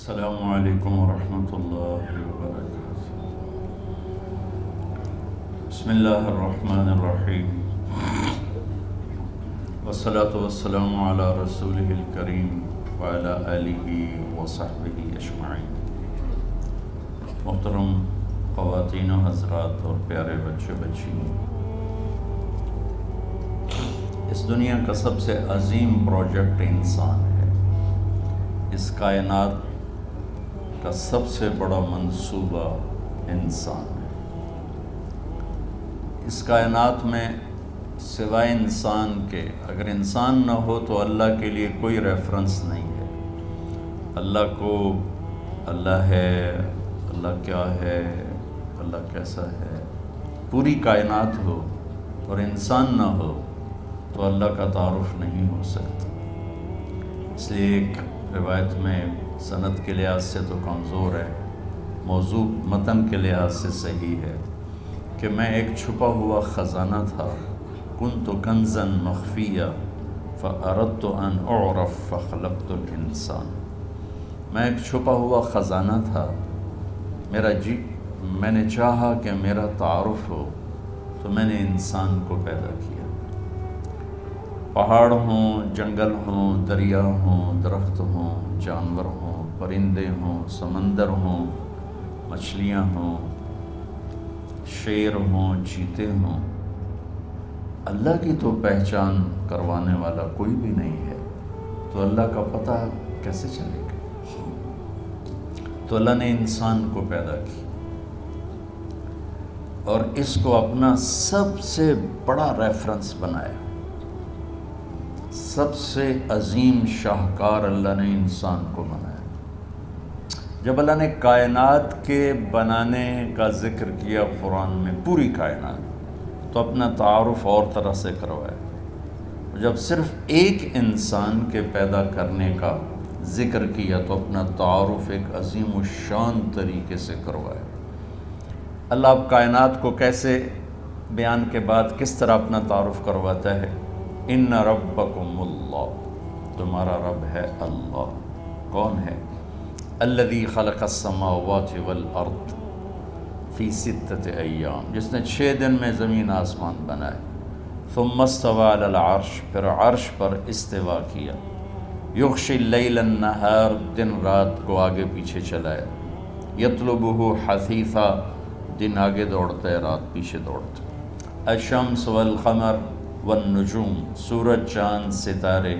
السلام علیکم ورحمۃ اللہ وبرکاتہ۔ بسم اللہ الرحمن الرحیم، والصلاة والسلام علی رسولہ الکریم وعلی آلہ وصحبہ اجمعین۔ محترم خواتین و حضرات اور پیارے بچے بچیوں، اس دنیا کا سب سے عظیم پروجیکٹ انسان ہے۔ اس کائنات کا سب سے بڑا منصوبہ انسان ہے۔ اس کائنات میں سوائے انسان کے، اگر انسان نہ ہو تو اللہ کے لیے کوئی ریفرنس نہیں ہے۔ اللہ کو اللہ ہے، اللہ کیا ہے، اللہ کیسا ہے، پوری کائنات ہو اور انسان نہ ہو تو اللہ کا تعارف نہیں ہو سکتا۔ اس لیے ایک روایت میں سند کے لحاظ سے تو کمزور ہے، موضوع متن کے لحاظ سے صحیح ہے کہ میں ایک چھپا ہوا خزانہ تھا، کنت کنزا مخفیا فاردت ان اعرف فخلقت الانسان۔ میں ایک چھپا ہوا خزانہ تھا، میں نے چاہا کہ میرا تعارف ہو تو میں نے انسان کو پیدا کیا۔ پہاڑ ہوں، جنگل ہوں، دریا ہوں، درخت ہوں، جانور ہوں، پرندے ہوں، سمندر ہوں، مچھلیاں ہوں، شیر ہوں، چیتے ہوں، اللہ کی تو پہچان کروانے والا کوئی بھی نہیں ہے، تو اللہ کا پتہ کیسے چلے گا؟ تو اللہ نے انسان کو پیدا کی اور اس کو اپنا سب سے بڑا ریفرنس بنایا۔ سب سے عظیم شاہکار اللہ نے انسان کو بنایا۔ جب اللہ نے کائنات کے بنانے کا ذکر کیا قرآن میں، پوری کائنات، تو اپنا تعارف اور طرح سے کروایا۔ جب صرف ایک انسان کے پیدا کرنے کا ذکر کیا تو اپنا تعارف ایک عظیم الشان طریقے سے کروایا۔ اللہ اب کائنات کو کیسے بیان کے بعد کس طرح اپنا تعارف کرواتا ہے؟ ان ربکم اللہ، تمہارا رب ہے اللہ۔ کون ہے؟ الذی خلق السماوات والارض فی ستۃ ایام، جس نے 6 دن میں زمین آسمان بنائے۔ ثم استوى علی العرش، پھر عرش پر استوا کیا۔ یغشی اللیل النہار، دن رات کو آگے پیچھے چلایا۔ یطلبہ حثیثا، دن آگے دوڑتا ہے، رات پیچھے دوڑتا ہے۔ الشمس والقمر والنجوم، سورج، چاند، ستارے،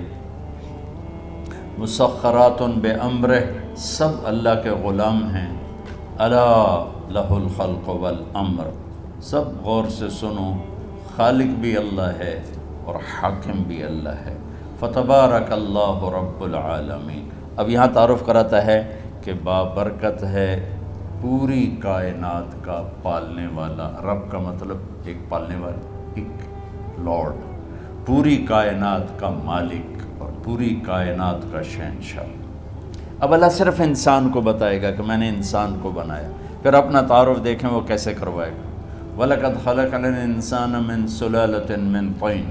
مسخرات بامرہ، سب اللہ کے غلام ہیں۔ الا لہ الخلق والامر، سب غور سے سنو، خالق بھی اللہ ہے اور حاکم بھی اللہ ہے۔ فتبارک اللہ رب العالمین۔ اب یہاں تعارف کراتا ہے کہ بابرکت ہے، پوری کائنات کا پالنے والا۔ رب کا مطلب ایک پالنے والا، ایک لارڈ، پوری کائنات کا مالک اور پوری کائنات کا شہنشاہ۔ اب اللہ صرف انسان کو بتائے گا کہ میں نے انسان کو بنایا، پھر اپنا تعارف دیکھیں وہ کیسے کروائے گا۔ وَلَقَدْ خَلَقْنَا الْإِنسَانَ مِنْ سُلَالَةٍ مِنْ طِينٍ،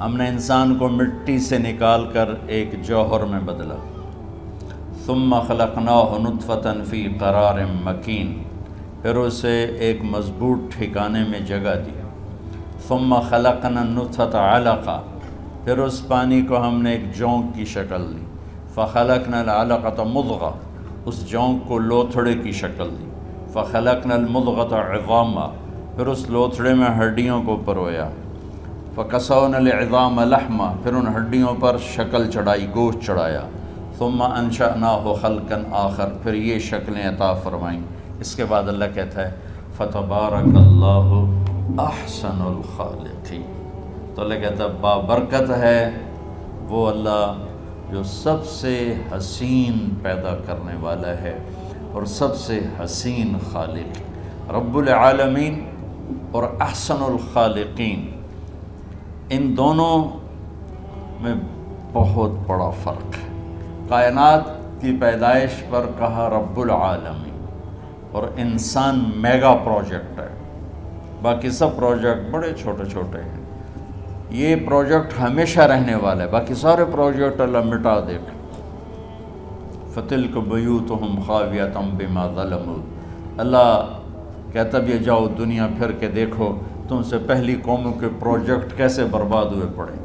ہم نے انسان کو مٹی سے نکال کر ایک جوہر میں بدلا۔ ثُمَّ خَلَقْنَاهُ نُطْفَةً فِي قَرَارٍ مَكِينٍ، پھر اسے ایک مضبوط ٹھکانے میں جگہ دی۔ ثم خلقنا النطفة علقة، پھر اس پانی کو ہم نے ایک جونک کی شکل دی۔ فخلقنا العلقة مضغة، اس جونک کو لوتھڑے کی شکل دی۔ فخلقنا المضغة عظاما، پھر اس لوتھڑے میں ہڈیوں کو پرویا۔ فکسونا العظام لحما، پھر ان ہڈیوں پر شکل چڑھائی، گوشت چڑھایا۔ ثم انشأناه خلقا آخر، پھر یہ شکلیں عطا فرمائیں۔ اس کے بعد اللہ کہتا ہے فتبارک اللہ احسن الخالقین۔ تو اللہ کہتا ہے بابرکت ہے وہ اللہ جو سب سے حسین پیدا کرنے والا ہے اور سب سے حسین خالق، رب العالمین اور احسن الخالقین۔ ان دونوں میں بہت بڑا فرق ہے۔ کائنات کی پیدائش پر کہا رب العالمین، اور انسان میگا پروجیکٹ ہے، باقی سب پروجیکٹ بڑے چھوٹے چھوٹے ہیں۔ یہ پروجیکٹ ہمیشہ رہنے والا ہے، باقی سارے پروجیکٹ اللہ مٹا دے گا۔ فتلک بیوتہم خاویۃ بما ظلموا۔ اللہ کہتا بھی جاؤ دنیا پھر کے دیکھو تم سے پہلی قوموں کے پروجیکٹ کیسے برباد ہوئے پڑے۔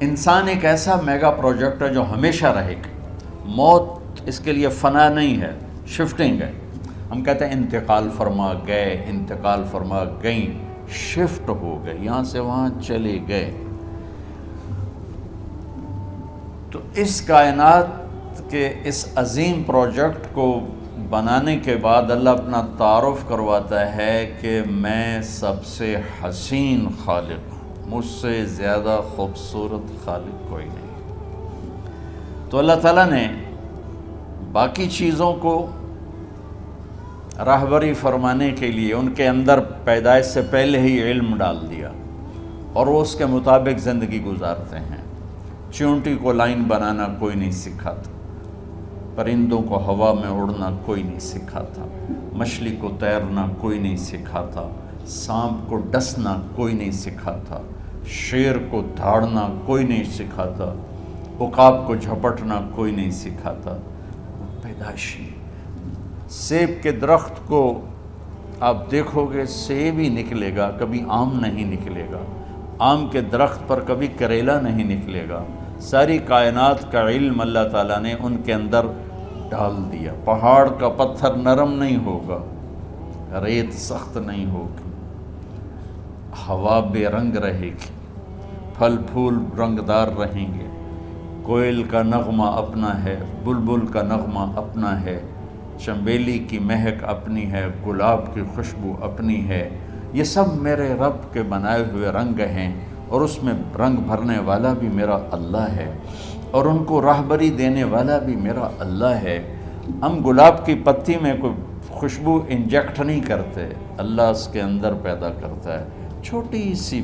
انسان ایک ایسا میگا پروجیکٹ ہے جو ہمیشہ رہے گا، موت اس کے لیے فنا نہیں ہے، شفٹنگ ہے۔ ہم کہتے ہیں انتقال فرما گئے، انتقال فرما گئیں، شفٹ ہو گئے، یہاں سے وہاں چلے گئے۔ تو اس کائنات کے اس عظیم پروجیکٹ کو بنانے کے بعد اللہ اپنا تعارف کرواتا ہے کہ میں سب سے حسین خالق ہوں، مجھ سے زیادہ خوبصورت خالق کوئی نہیں۔ تو اللہ تعالیٰ نے باقی چیزوں کو راہبری فرمانے کے لیے ان کے اندر پیدائش سے پہلے ہی علم ڈال دیا، اور وہ اس کے مطابق زندگی گزارتے ہیں۔ چونٹی کو لائن بنانا کوئی نہیں سکھاتا، پرندوں کو ہوا میں اڑنا کوئی نہیں سکھاتا، مچھلی کو تیرنا کوئی نہیں سکھاتا، سانپ کو ڈسنا کوئی نہیں سکھاتا، شیر کو دھاڑنا کوئی نہیں سکھاتا، عقاب کو جھپٹنا کوئی نہیں سکھاتا۔ وہ پیدائشی۔ سیب کے درخت کو آپ دیکھو گے سیب ہی نکلے گا، کبھی آم نہیں نکلے گا، آم کے درخت پر کبھی کریلا نہیں نکلے گا۔ ساری کائنات کا علم اللہ تعالیٰ نے ان کے اندر ڈال دیا۔ پہاڑ کا پتھر نرم نہیں ہوگا، ریت سخت نہیں ہوگی، ہوا بے رنگ رہے گی، پھل پھول رنگدار رہیں گے، کوئل کا نغمہ اپنا ہے، بلبل کا نغمہ اپنا ہے، چنبیلی کی مہک اپنی ہے، گلاب کی خوشبو اپنی ہے۔ یہ سب میرے رب کے بنائے ہوئے رنگ ہیں، اور اس میں رنگ بھرنے والا بھی میرا اللہ ہے، اور ان کو راہبری دینے والا بھی میرا اللہ ہے۔ ہم گلاب کی پتی میں کوئی خوشبو انجیکٹ نہیں کرتے، اللہ اس کے اندر پیدا کرتا ہے۔ چھوٹی سی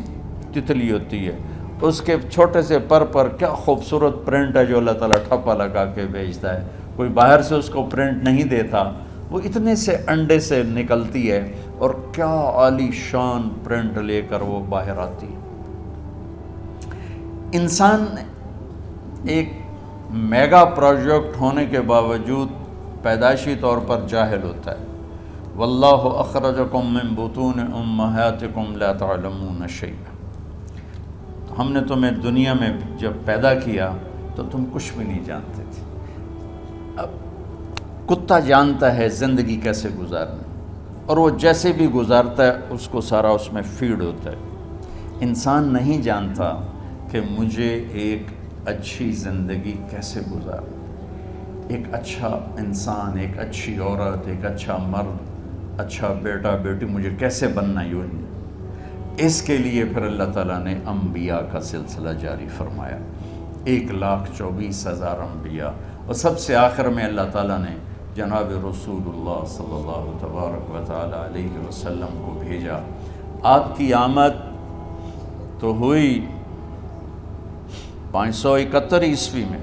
تتلی ہوتی ہے، اس کے چھوٹے سے پر کیا خوبصورت پرنٹ ہے جو اللہ تعالیٰ ٹھپا لگا کے بھیجتا ہے۔ کوئی باہر سے اس کو پرنٹ نہیں دیتا، وہ اتنے سے انڈے سے نکلتی ہے اور کیا عالی شان پرنٹ لے کر وہ باہر آتی ہے۔ انسان ایک میگا پروجیکٹ ہونے کے باوجود پیدائشی طور پر جاہل ہوتا ہے۔ واللہ اخرجکم من بطون امہاتکم لا تعلمون شیئا۔ ہم نے تمہیں دنیا میں جب پیدا کیا تو تم کچھ بھی نہیں جانتے تھے۔ اب کتا جانتا ہے زندگی کیسے گزارنی، اور وہ جیسے بھی گزارتا ہے اس کو سارا اس میں فیڈ ہوتا ہے۔ انسان نہیں جانتا کہ مجھے ایک اچھی زندگی کیسے گزارنا، ایک اچھا انسان، ایک اچھی عورت، ایک اچھا مرد، اچھا بیٹا بیٹی مجھے کیسے بننا یوں۔ اس کے لیے پھر اللہ تعالیٰ نے انبیاء کا سلسلہ جاری فرمایا، 1,24,000 انبیاء، اور سب سے آخر میں اللہ تعالیٰ نے جناب رسول اللہ صلی اللہ تبارک و تعالیٰ علیہ وسلم کو بھیجا۔ آپ کی آمد تو ہوئی 571 عیسوی میں،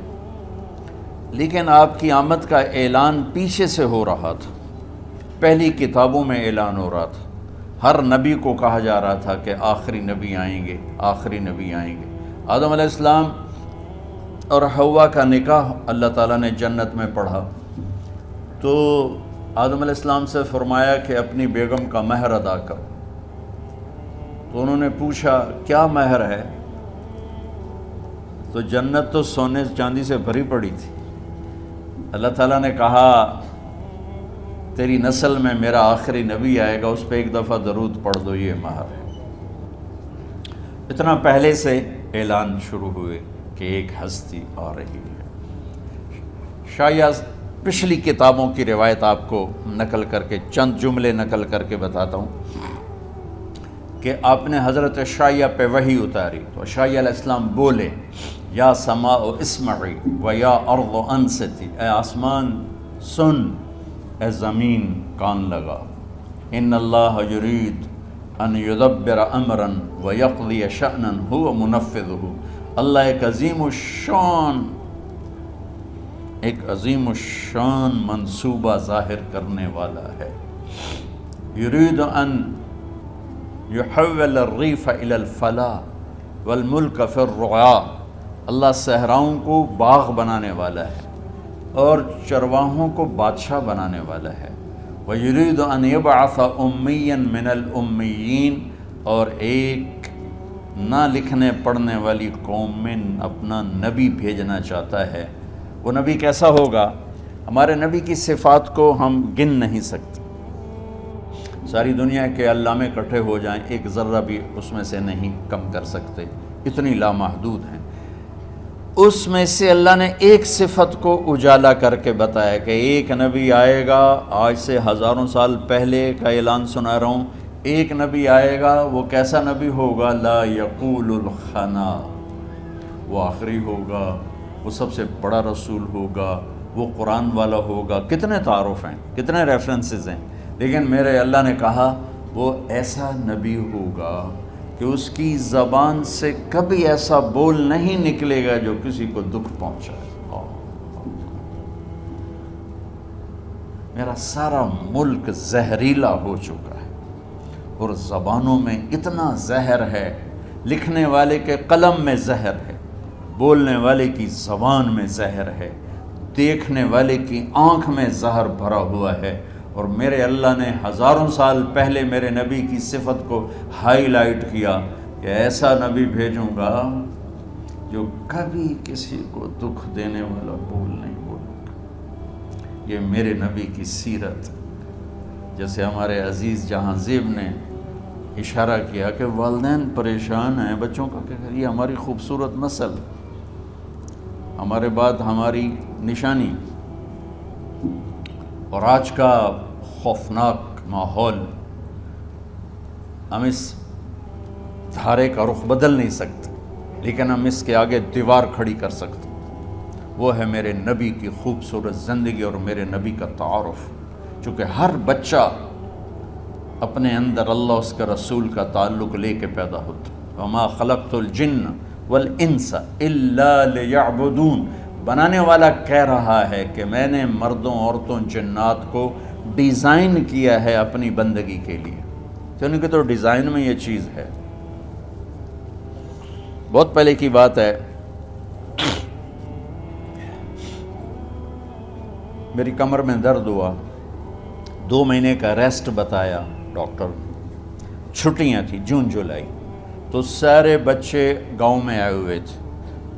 لیکن آپ کی آمد کا اعلان پیچھے سے ہو رہا تھا، پہلی کتابوں میں اعلان ہو رہا تھا۔ ہر نبی کو کہا جا رہا تھا کہ آخری نبی آئیں گے، آخری نبی آئیں گے۔ آدم علیہ السلام اور حوا کا نکاح اللہ تعالیٰ نے جنت میں پڑھا، تو آدم علیہ السلام سے فرمایا کہ اپنی بیگم کا مہر ادا کرو۔ تو انہوں نے پوچھا کیا مہر ہے؟ تو جنت تو سونے چاندی سے بھری پڑی تھی۔ اللہ تعالیٰ نے کہا تیری نسل میں میرا آخری نبی آئے گا، اس پہ ایک دفعہ درود پڑھ دو، یہ مہر ہے۔ اتنا پہلے سے اعلان شروع ہوئے کہ ایک ہستی آ رہی ہے۔ شاید پچھلی کتابوں کی روایت آپ کو نقل کر کے چند جملے نقل کر کے بتاتا ہوں کہ آپ نے حضرت عشائیہ پہ وحی اتاری، تو عشائیہ علیہ السلام بولے یا سماء اسمعی و یا ارض انصتی، اے آسمان سن، اے زمین کان لگا، ان اللہ یرید ان یدبر امرا و یقضی شأنا هو منفذہ۔ اللہ ایک عظیم الشان منصوبہ ظاہر کرنے والا ہے۔ یرید ان یحول الریف الی الفلاح والملک فی الرعاء اللہ صحراؤں کو باغ بنانے والا ہے اور چرواہوں کو بادشاہ بنانے والا ہے۔ وَيُرِيدُ أَن يَبْعَثَ أُمِّيًّا مِّنَ الْأُمِّيِّينَ، اور ایک نہ لکھنے پڑھنے والی قوم میں اپنا نبی بھیجنا چاہتا ہے۔ وہ نبی کیسا ہوگا؟ ہمارے نبی کی صفات کو ہم گن نہیں سکتے، ساری دنیا کے علامے اکٹھے ہو جائیں ایک ذرہ بھی اس میں سے نہیں کم کر سکتے، اتنی لامحدود ہیں۔ اس میں سے اللہ نے ایک صفت کو اجالا کر کے بتایا کہ ایک نبی آئے گا، آج سے ہزاروں سال پہلے کا اعلان سنا رہا ہوں، ایک نبی آئے گا، وہ کیسا نبی ہوگا؟ لا یقول الخنا، وہ آخری ہوگا، وہ سب سے بڑا رسول ہوگا، وہ قرآن والا ہوگا۔ کتنے تعارف ہیں، کتنے ریفرنسز ہیں، لیکن میرے اللہ نے کہا وہ ایسا نبی ہوگا کہ اس کی زبان سے کبھی ایسا بول نہیں نکلے گا جو کسی کو دکھ پہنچائے۔ میرا سارا ملک زہریلا ہو چکا ہے اور زبانوں میں اتنا زہر ہے، لکھنے والے کے قلم میں زہر ہے، بولنے والے کی زبان میں زہر ہے، دیکھنے والے کی آنکھ میں زہر بھرا ہوا ہے۔ اور میرے اللہ نے ہزاروں سال پہلے میرے نبی کی صفت کو ہائی لائٹ کیا کہ ایسا نبی بھیجوں گا جو کبھی کسی کو دکھ دینے والا بول نہیں بولے گا۔ یہ میرے نبی کی سیرت، جیسے ہمارے عزیز جہاں زیب نے اشارہ کیا کہ والدین پریشان ہیں بچوں کا کہ یہ ہماری خوبصورت نسل، ہمارے بعد ہماری نشانی، اور آج کا خوفناک ماحول، ہم اس دھارے کا رخ بدل نہیں سکتے، لیکن ہم اس کے آگے دیوار کھڑی کر سکتے۔ وہ ہے میرے نبی کی خوبصورت زندگی اور میرے نبی کا تعارف، چونکہ ہر بچہ اپنے اندر اللہ اس کے رسول کا تعلق لے کے پیدا ہوتا۔ وَمَا خَلَقْتُ الْجِنَّ وَالْإِنسَ إِلَّا لِيَعْبُدُونَ، بنانے والا کہہ رہا ہے کہ میں نے مردوں عورتوں جنات کو ڈیزائن کیا ہے اپنی بندگی کے لیے، یعنی کہ تو ڈیزائن میں یہ چیز ہے۔ بہت پہلے کی بات ہے، میری کمر میں درد ہوا، 2 مہینے کا ریسٹ بتایا ڈاکٹر، چھٹیاں تھیں جون جولائی، تو سارے بچے گاؤں میں آئے ہوئے تھے،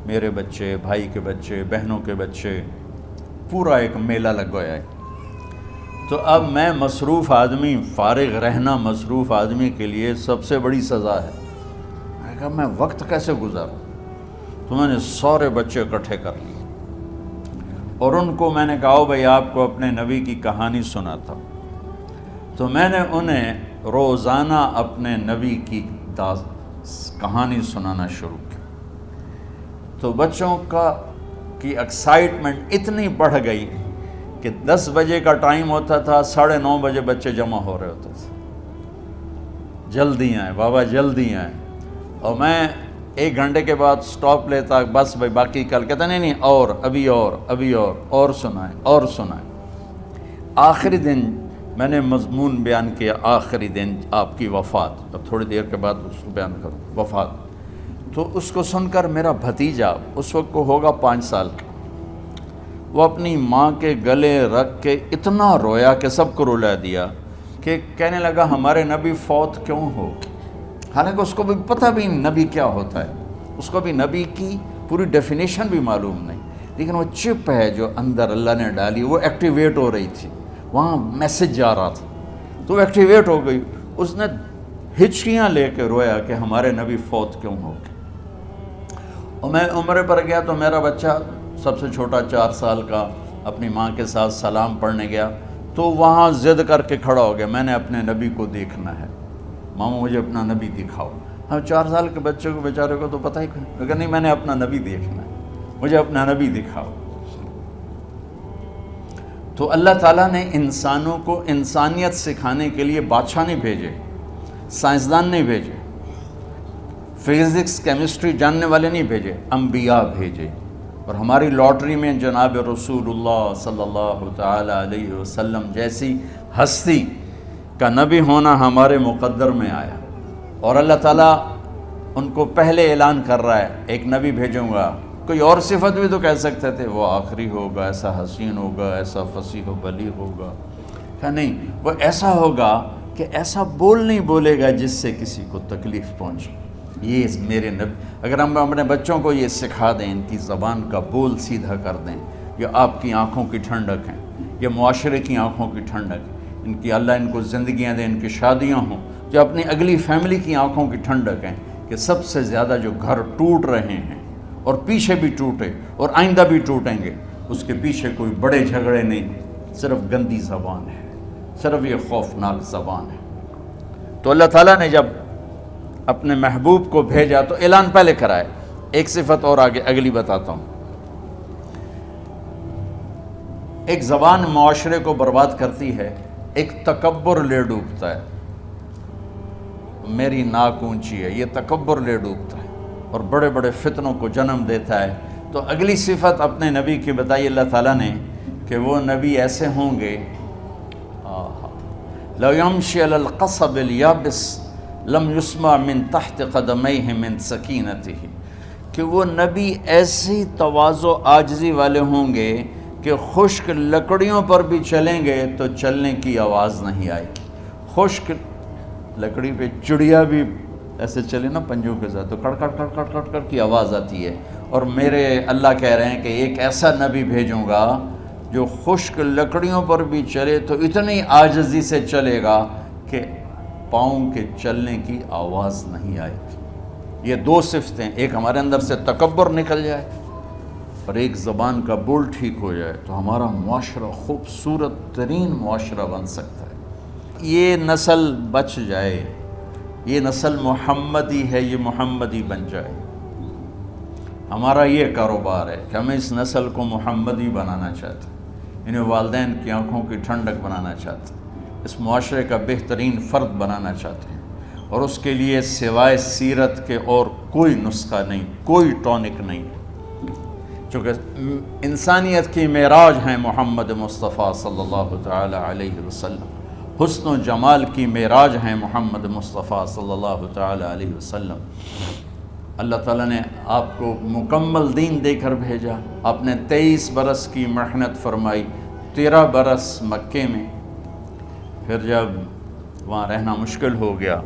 میرے بچے، بھائی کے بچے، بہنوں کے بچے، پورا ایک میلہ لگ گیا ہے۔ تو اب میں مصروف آدمی، فارغ رہنا مصروف آدمی کے لیے سب سے بڑی سزا ہے۔ میں نے کہا میں وقت کیسے گزاروں؟ تو میں نے سارے بچے اکٹھے کر لیے اور ان کو میں نے کہا بھائی آپ کو اپنے نبی کی کہانی سناتا ہوں۔ تو میں نے انہیں روزانہ اپنے نبی کی کہانی سنانا شروع کی، تو بچوں کی ایکسائٹمنٹ اتنی بڑھ گئی کہ 10 بجے کا ٹائم ہوتا تھا، 9:30 بجے بچے جمع ہو رہے ہوتے تھے، جلدی آئیں بابا جلدی آئیں، اور میں 1 گھنٹے کے بعد سٹاپ لیتا، بس بھائی باقی کل، کہتا نہیں اور ابھی اور سنائیں۔ آخری دن میں نے مضمون بیان کیا، آخری دن آپ کی وفات، اب تھوڑی دیر کے بعد اس کو بیان کروں، وفات۔ تو اس کو سن کر میرا بھتیجا، اس وقت کو ہوگا 5 سال کا، وہ اپنی ماں کے گلے رکھ کے اتنا رویا کہ سب کو رلا دیا، کہ کہنے لگا ہمارے نبی فوت کیوں ہو؟ حالانکہ اس کو بھی پتہ بھی نبی کیا ہوتا ہے، اس کو بھی نبی کی پوری ڈیفینیشن بھی معلوم نہیں، لیکن وہ چپ ہے جو اندر اللہ نے ڈالی، وہ ایکٹیویٹ ہو رہی تھی، وہاں میسج جا رہا تھا، تو وہ ایکٹیویٹ ہو گئی، اس نے ہچکیاں لے کے رویا کہ ہمارے نبی فوت کیوں ہو گئے۔ اور میں عمرے پر گیا تو میرا بچہ سب سے چھوٹا 4 سال کا اپنی ماں کے ساتھ سلام پڑھنے گیا، تو وہاں ضد کر کے کھڑا ہو گیا، میں نے اپنے نبی کو دیکھنا ہے، ماما مجھے اپنا نبی دکھاؤ۔ ہم 4 سال کے بچے کو بیچارے کو تو پتہ ہی لیکن نہیں، میں نے اپنا نبی دیکھنا ہے، مجھے اپنا نبی دکھاؤ۔ تو اللہ تعالیٰ نے انسانوں کو انسانیت سکھانے کے لیے بادشاہ نہیں بھیجے، سائنسدان نہیں بھیجے، فزکس کیمسٹری جاننے والے نہیں بھیجے، انبیاء بھیجے۔ اور ہماری لاٹری میں جناب رسول اللہ صلی اللہ تعالیٰ علیہ وسلم جیسی ہستی کا نبی ہونا ہمارے مقدر میں آیا، اور اللہ تعالیٰ ان کو پہلے اعلان کر رہا ہے ایک نبی بھیجوں گا کوئی اور صفت بھی تو کہہ سکتے تھے، وہ آخری ہوگا، ایسا حسین ہوگا، ایسا فصیح و بلیغ ہوگا، کہ نہیں، وہ ایسا ہوگا کہ ایسا بول نہیں بولے گا جس سے کسی کو تکلیف پہنچے۔ یہ میرے نبی، اگر ہم اپنے بچوں کو یہ سکھا دیں، ان کی زبان کا بول سیدھا کر دیں، یہ آپ کی آنکھوں کی ٹھنڈک ہیں، یہ معاشرے کی آنکھوں کی ٹھنڈک ہے، ان کی اللہ ان کو زندگیاں دیں، ان کی شادیاں ہوں، جو اپنی اگلی فیملی کی آنکھوں کی ٹھنڈک ہیں، کہ سب سے زیادہ جو گھر ٹوٹ رہے ہیں اور پیچھے بھی ٹوٹے اور آئندہ بھی ٹوٹیں گے، اس کے پیچھے کوئی بڑے جھگڑے نہیں، صرف گندی زبان ہے، صرف یہ خوفناک زبان ہے۔ تو اللہ تعالیٰ نے جب اپنے محبوب کو بھیجا تو اعلان پہلے کرائے۔ ایک صفت اور آگے اگلی بتاتا ہوں۔ ایک زبان معاشرے کو برباد کرتی ہے، ایک تکبر لے ڈوبتا ہے، میری ناک اونچی ہے، یہ تکبر لے ڈوبتا ہے اور بڑے بڑے فتنوں کو جنم دیتا ہے۔ تو اگلی صفت اپنے نبی کی بتائی اللہ تعالیٰ نے کہ وہ نبی ایسے ہوں گے، لو یمشی علی القصب الیابس لم یسمع من تحت قدمیہ من سکینتہ، کہ وہ نبی ایسی تواضع عاجزی والے ہوں گے کہ خشک لکڑیوں پر بھی چلیں گے تو چلنے کی آواز نہیں آئے گی۔ خشک لکڑی پہ چڑیا بھی ایسے چلے نا پنجوں کے ساتھ تو کڑ کڑ کڑ کڑ کڑ کڑ کی آواز آتی ہے۔ اور میرے اللہ کہہ رہے ہیں کہ ایک ایسا نبی بھیجوں گا جو خشک لکڑیوں پر بھی چلے تو اتنی عاجزی سے چلے گا کہ پاؤں کے چلنے کی آواز نہیں آئے گی۔ یہ دو صفتیں، ایک ہمارے اندر سے تکبر نکل جائے اور ایک زبان کا بول ٹھیک ہو جائے تو ہمارا معاشرہ خوبصورت ترین معاشرہ بن سکتا ہے۔ یہ نسل بچ جائے، یہ نسل محمدی ہے، یہ محمدی بن جائے۔ ہمارا یہ کاروبار ہے کہ ہم اس نسل کو محمدی بنانا چاہتے ہیں، انہیں والدین کی آنکھوں کی ٹھنڈک بنانا چاہتے ہیں، اس معاشرے کا بہترین فرد بنانا چاہتے ہیں، اور اس کے لیے سوائے سیرت کے اور کوئی نسخہ نہیں، کوئی ٹونک نہیں، چونکہ انسانیت کی معراج ہیں محمد مصطفیٰ صلی اللہ تعالی علیہ وسلم، حسن و جمال کی معراج ہیں محمد مصطفیٰ صلی اللہ تعالی علیہ وسلم۔ اللہ تعالیٰ نے آپ کو مکمل دین دے کر بھیجا، آپ نے 23 برس کی محنت فرمائی، 13 برس مکے میں، پھر جب وہاں رہنا مشکل ہو گیا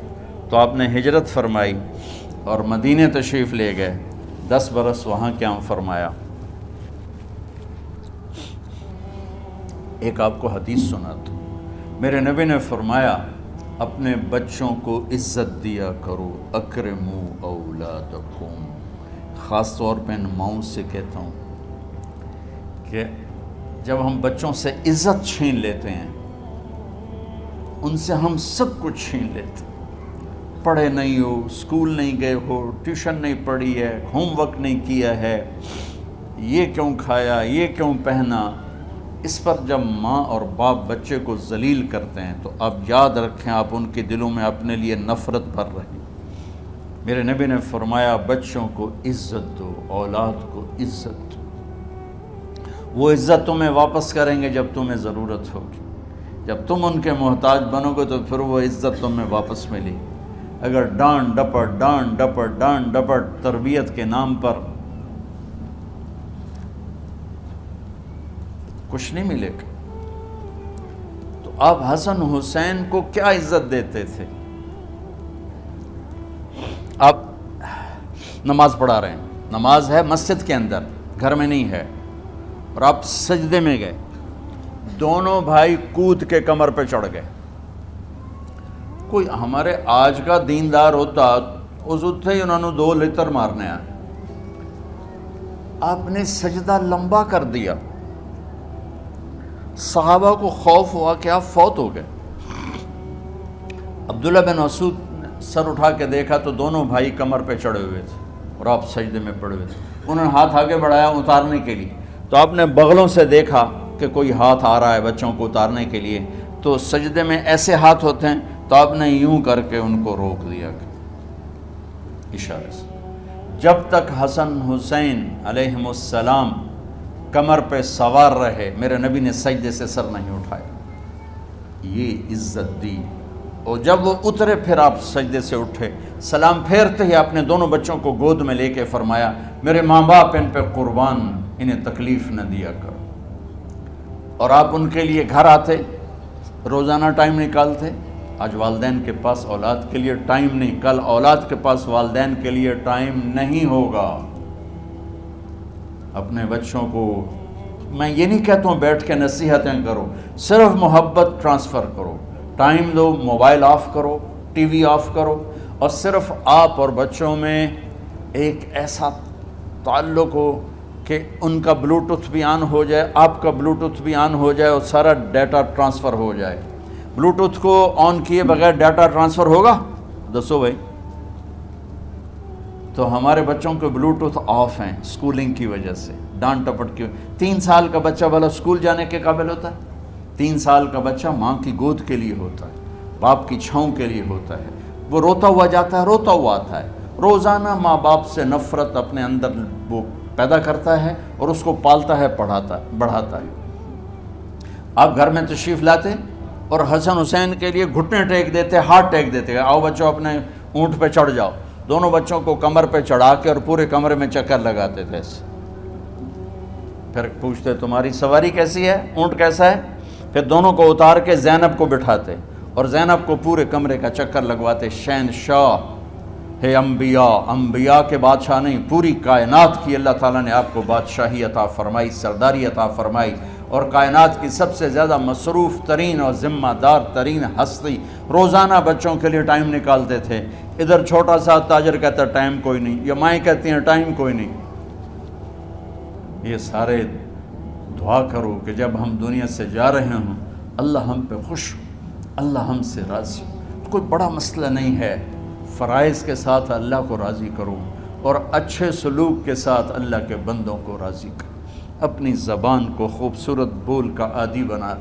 تو آپ نے ہجرت فرمائی اور مدینے تشریف لے گئے، 10 برس وہاں قیام فرمایا۔ ایک آپ کو حدیث سناتا ہوں، میرے نبی نے فرمایا اپنے بچوں کو عزت دیا کرو، اکرموا اولادکم، خاص طور پہ ان ماؤں سے کہتا ہوں کہ جب ہم بچوں سے عزت چھین لیتے ہیں، ان سے ہم سب کچھ چھین لیتے ہیں۔ پڑھے نہیں ہو، اسکول نہیں گئے ہو، ٹیوشن نہیں پڑھی ہے، ہوم ورک نہیں کیا ہے، یہ کیوں کھایا، یہ کیوں پہنا، اس پر جب ماں اور باپ بچے کو ذلیل کرتے ہیں تو آپ یاد رکھیں آپ ان کے دلوں میں اپنے لیے نفرت بھر رہے ہیں۔ میرے نبی نے فرمایا بچوں کو عزت دو، اولاد کو عزت دو، وہ عزت تمہیں واپس کریں گے جب تمہیں ضرورت ہوگی، جب تم ان کے محتاج بنو گے تو پھر وہ عزت تمہیں واپس ملے۔ اگر ڈانٹ ڈپٹ تربیت کے نام پر کچھ نہیں ملے گا۔ تو آپ حسن حسین کو کیا عزت دیتے تھے؟ آپ نماز پڑھا رہے ہیں، نماز ہے مسجد کے اندر، گھر میں نہیں ہے، اور آپ سجدے میں گئے، دونوں بھائی کود کے کمر پہ چڑھ گئے۔ کوئی ہمارے آج کا دیندار ہوتا اس اتھے ہی انہوں نے 2 لتر مارنے آئے، آپ نے سجدہ لمبا کر دیا، صحابہ کو خوف ہوا کہ آپ فوت ہو گئے۔ عبداللہ بن مسعود نے سر اٹھا کے دیکھا تو دونوں بھائی کمر پہ چڑھے ہوئے تھے اور آپ سجدے میں پڑے ہوئے تھے۔ انہوں نے ہاتھ آگے بڑھایا اتارنے کے لیے، تو آپ نے بغلوں سے دیکھا کہ کوئی ہاتھ آ رہا ہے بچوں کو اتارنے کے لیے، تو سجدے میں ایسے ہاتھ ہوتے ہیں، تو آپ نے یوں کر کے ان کو روک دیا اشارے سے۔ جب تک حسن حسین علیہم السلام کمر پہ سوار رہے میرے نبی نے سجدے سے سر نہیں اٹھایا، یہ عزت دی۔ اور جب وہ اترے پھر آپ سجدے سے اٹھے، سلام پھیرتے ہی اپنے دونوں بچوں کو گود میں لے کے فرمایا میرے ماں باپ ان پہ قربان، انہیں تکلیف نہ دیا کرو۔ اور آپ ان کے لیے گھر آتے، روزانہ ٹائم نکالتے۔ آج والدین کے پاس اولاد کے لیے ٹائم نہیں، کل اولاد کے پاس والدین کے لیے ٹائم نہیں ہوگا۔ اپنے بچوں کو میں یہ نہیں کہتا ہوں بیٹھ کے نصیحتیں کرو، صرف محبت ٹرانسفر کرو، ٹائم دو، موبائل آف کرو، ٹی وی آف کرو، اور صرف آپ اور بچوں میں ایک ایسا تعلق ہو کہ ان کا بلوٹوتھ بھی آن ہو جائے، آپ کا بلوٹوتھ بھی آن ہو جائے اور سارا ڈیٹا ٹرانسفر ہو جائے۔ بلوٹوتھ کو آن کیے بغیر ڈیٹا ٹرانسفر ہوگا؟ دسو بھائی۔ تو ہمارے بچوں کے بلوٹوتھ آف ہیں سکولنگ کی وجہ سے، ڈانٹ ٹپٹ کی۔ 3 سال کا بچہ بھلا سکول جانے کے قابل ہوتا ہے؟ 3 سال کا بچہ ماں کی گود کے لیے ہوتا ہے، باپ کی چھاؤں کے لیے ہوتا ہے، وہ روتا ہوا جاتا ہے، روتا ہوا آتا ہے، روزانہ ماں باپ سے نفرت اپنے اندر وہ پیدا کرتا ہے اور اس کو پالتا ہے، بڑھاتا ہے۔ آپ گھر میں تشریف لاتے اور حسن حسین کے لیے گھٹنے ٹیک دیتے، ہاتھ ٹیک دیتے، آؤ بچوں اپنے اونٹ پہ چڑھ جاؤ، دونوں بچوں کو کمر پہ چڑھا کے اور پورے کمرے میں چکر لگاتے تھے ایسے۔ پھر پوچھتے تمہاری سواری کیسی ہے، اونٹ کیسا ہے؟ پھر دونوں کو اتار کے زینب کو بٹھاتے اور زینب کو پورے کمرے کا چکر لگواتے۔ شہنشاہ ہے انبیاء، انبیاء کے بادشاہ نہیں، پوری کائنات کی اللہ تعالیٰ نے آپ کو بادشاہی عطا فرمائی، سرداری عطا فرمائی، اور کائنات کی سب سے زیادہ مصروف ترین اور ذمہ دار ترین ہستی روزانہ بچوں کے لیے ٹائم نکالتے تھے۔ ادھر چھوٹا سا تاجر کہتا ہے ٹائم کوئی نہیں، یا مائیں کہتی ہیں ٹائم کوئی نہیں۔ یہ سارے دعا کرو کہ جب ہم دنیا سے جا رہے ہوں اللہ ہم پہ خوش ہو، اللہ ہم سے راضی ہو۔ کوئی بڑا مسئلہ نہیں ہے، فرائض کے ساتھ اللہ کو راضی کرو اور اچھے سلوک کے ساتھ اللہ کے بندوں کو راضی کرو۔ اپنی زبان کو خوبصورت بول کا عادی بنا،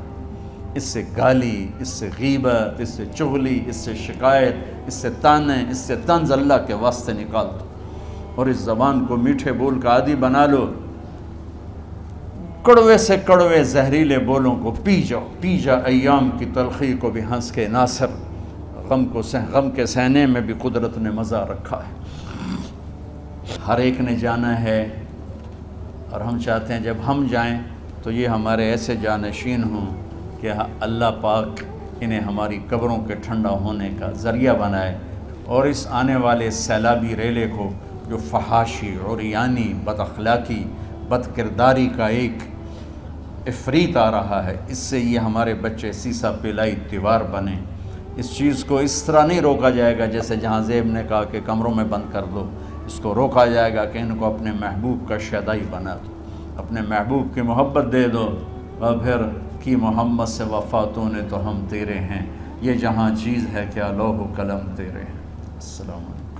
اس سے گالی، اس سے غیبت، اس سے چغلی، اس سے شکایت، اس سے تانے، اس سے طنز اللہ کے واسطے نکال دو، اور اس زبان کو میٹھے بول کا عادی بنا لو۔ کڑوے سے کڑوے زہریلے بولوں کو پی جا ایام کی تلخی کو بھی ہنس کے ناصر، غم کے سہنے میں بھی قدرت نے مزہ رکھا ہے۔ ہر ایک نے جانا ہے، اور ہم چاہتے ہیں جب ہم جائیں تو یہ ہمارے ایسے جانشین ہوں کہ اللہ پاک انہیں ہماری قبروں کے ٹھنڈا ہونے کا ذریعہ بنائے، اور اس آنے والے سیلابی ریلے کو جو فحاشی، عریانی، بد اخلاقی، بد کرداری کا ایک افریت آ رہا ہے، اس سے یہ ہمارے بچے سیسا پلائی دیوار بنیں۔ اس چیز کو اس طرح نہیں روکا جائے گا جیسے جہاں زیب نے کہا کہ کمروں میں بند کر دو، اس کو روکا جائے گا کہ ان کو اپنے محبوب کا شیدائی بنا دو، اپنے محبوب کی محبت دے دو، اور پھر کی محمد سے وفاتوں نے تو ہم تیرے ہیں، یہ جہاں چیز ہے کیا لوح و قلم تیرے ہیں۔ السلام علیکم۔